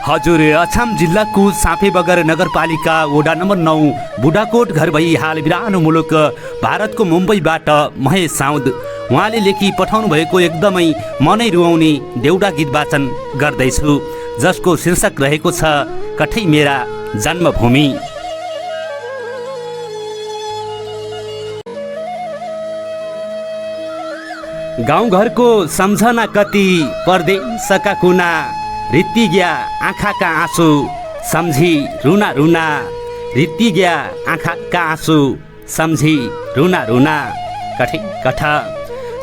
हजुर, अछाम जिल्लाको साँपेबगर नगरपालिका वडा नम्बर 9 बुढाकोट घर भई हाल बिरानो मुलुक भारतको मुम्बईबाट महेश साउद उहाँले लेखी पठाउनु भएको एकदमै मनै रुवाउने देउडा गीत वाचन गर्दैछु, जसको शीर्षक रहेको छ कठै मेरा जन्मभूमि। गाउँघरको सम्झना कति परदेशका कुना, रित्तिग्या आँखाका आँसु सम्झी रुना रुना, रित्तिग्या आँखाका आँसु सम्झी रुना रुना, कठै कठ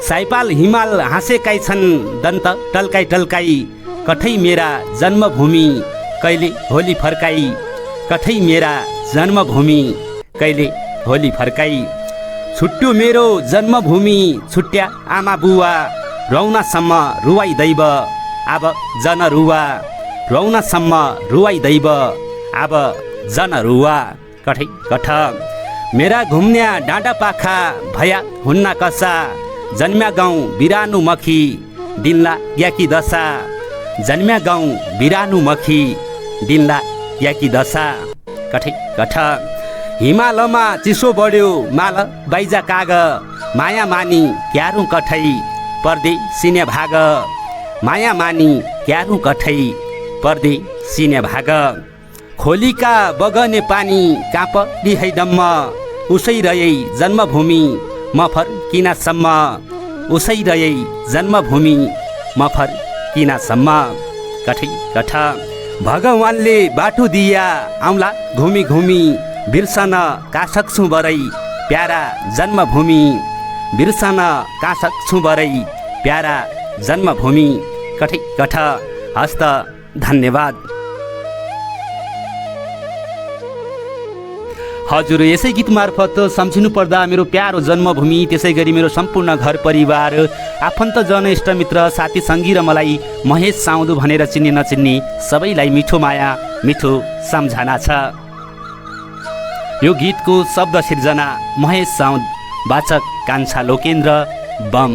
साइपाल हिमाल हाँसेकै छन् दन्त टल्काई टल्काई, कठै मेरा जन्मभूमि कहिले होली फर्काई, कठै मेरा जन्मभूमि कहिले होली फर्काई। छुट्यो मेरो जन्मभूमि छुट्या आमा बुवा, रौनासम्म रुवाई दैव अब जन रुवा, रौनासम्म रुवाई दैव अब जन रुवा, कठै कठ मेरा घुम्न्या डाँडा पाखा भया हुन्न कसा, जन्म्या गाउँ बिरानो मखी दिनला याकी दशा, जन्म्या गाउँ बिरानो मखी दिनला याकी दशा, कठै कठ हिमालमा चिसो बढ्यो माल बाइजा काग, माया मानी क्यारु कठै परदेशिने भाग, माया मानी क्यारु कठै परदेशिने भाग। खोलीका बगने पानी काँप दिहै डम्म, उसै रहे जन्मभूमि म फर्किनासम्म, उसै रहे जन्मभूमि म फर्किनासम्म, कठै कठ भगवानले बाटो दिया आउँला घुमी घुमी, बिर्सन कासक्छु बरै प्यारा जन्मभूमि, बिर्सन कासक्छु बरै प्यारा जन्मभूमि, कठै कठ हस्त धन्यवाद। हजुर, यसै गीत मार्फत सम्झिनु पर्दा मेरो प्यारो जन्मभूमि, त्यसै गरी मेरो सम्पूर्ण घर परिवार, आफन्तजन इष्टमित्र साथी सङ्गी र मलाई महेश साउद भनेर चिन्ने नचिन्ने सबैलाई मिठो माया मिठो सम्झना छ। यो गीतको शब्द सिर्जना महेश साउद, वाचक कान्छा लोकेन्द्र बम।